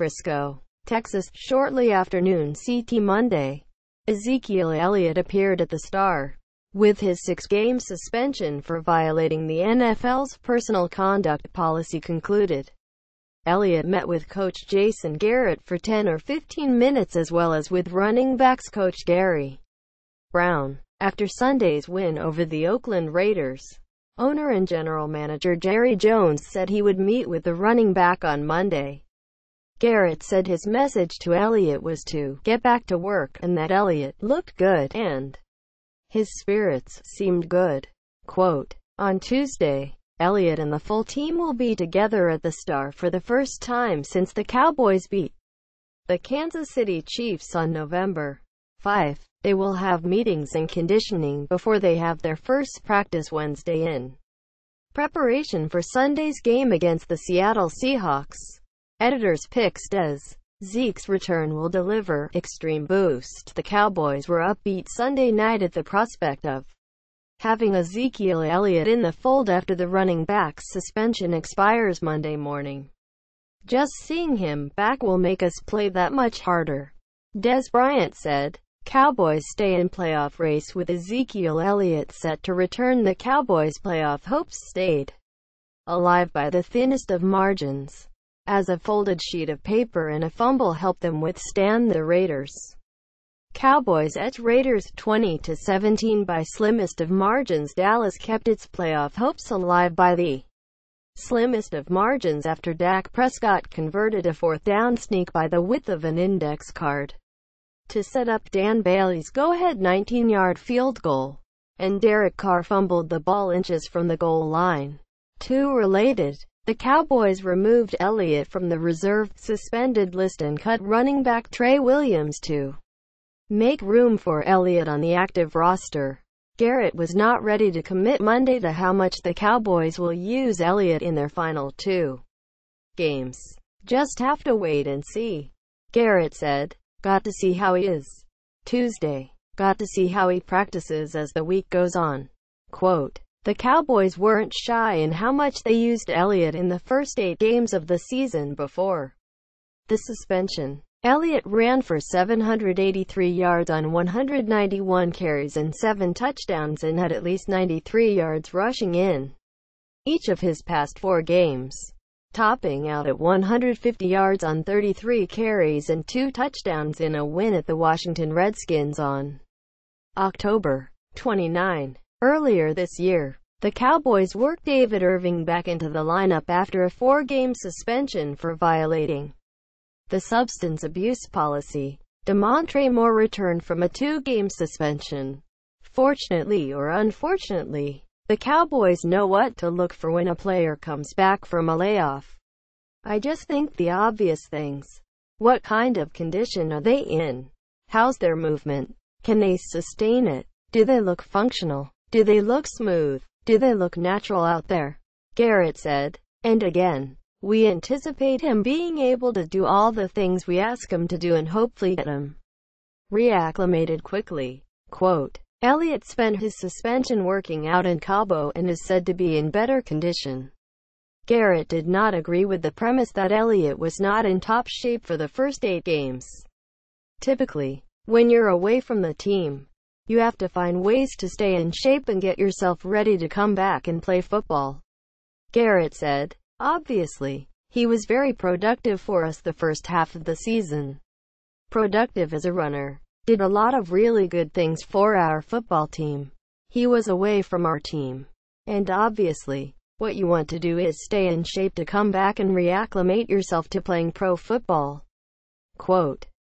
Frisco, Texas, shortly after noon CT Monday. Ezekiel Elliott appeared at the Star with his 6-game suspension for violating the NFL's personal conduct policy concluded. Elliott met with coach Jason Garrett for 10 or 15 minutes as well as with running backs coach Gary Brown. After Sunday's win over the Oakland Raiders, owner and general manager Jerry Jones said he would meet with the running back on Monday. Garrett said his message to Elliott was to get back to work, and that Elliott looked good, and his spirits seemed good. Quote, "On Tuesday, Elliott and the full team will be together at the Star for the first time since the Cowboys beat the Kansas City Chiefs on November 5. They will have meetings and conditioning before they have their first practice Wednesday in preparation for Sunday's game against the Seattle Seahawks. Editor's picks Des Zeke's return will deliver extreme boost." The Cowboys were upbeat Sunday night at the prospect of having Ezekiel Elliott in the fold after the running back's suspension expires Monday morning. "Just seeing him back will make us play that much harder," Des Bryant said. Cowboys stay in playoff race with Ezekiel Elliott set to return. The Cowboys' playoff hopes stayed alive by the thinnest of margins, as a folded sheet of paper and a fumble helped them withstand the Raiders. Cowboys edge Raiders 20-17 by slimmest of margins. Dallas kept its playoff hopes alive by the slimmest of margins after Dak Prescott converted a fourth-down sneak by the width of an index card to set up Dan Bailey's go-ahead 19-yard field goal, and Derek Carr fumbled the ball inches from the goal line. Two related. The Cowboys removed Elliott from the reserve suspended list and cut running back Trey Williams to make room for Elliott on the active roster. Garrett was not ready to commit Monday to how much the Cowboys will use Elliott in their final 2 games. "Just have to wait and see," Garrett said. "Got to see how he is Tuesday. Got to see how he practices as the week goes on." Quote, "The Cowboys weren't shy in how much they used Elliott in the first 8 games of the season before the suspension. Elliott ran for 783 yards on 191 carries and 7 touchdowns and had at least 93 yards rushing in each of his past 4 games, topping out at 150 yards on 33 carries and 2 touchdowns in a win at the Washington Redskins on October 29. Earlier this year, the Cowboys worked David Irving back into the lineup after a 4-game suspension for violating the substance abuse policy. Demontre Moore returned from a 2-game suspension. Fortunately or unfortunately, the Cowboys know what to look for when a player comes back from a layoff. "I just think the obvious things. What kind of condition are they in? How's their movement? Can they sustain it? Do they look functional? Do they look smooth? Do they look natural out there?" Garrett said. And again, "We anticipate him being able to do all the things we ask him to do and hopefully get him reacclimated quickly." Quote, "Elliott spent his suspension working out in Cabo and is said to be in better condition." Garrett did not agree with the premise that Elliott was not in top shape for the first 8 games. "Typically, when you're away from the team, you have to find ways to stay in shape and get yourself ready to come back and play football," Garrett said. "Obviously, he was very productive for us the first half of the season. Productive as a runner. Did a lot of really good things for our football team. He was away from our team. And obviously, what you want to do is stay in shape to come back and reacclimate yourself to playing pro football." Quote,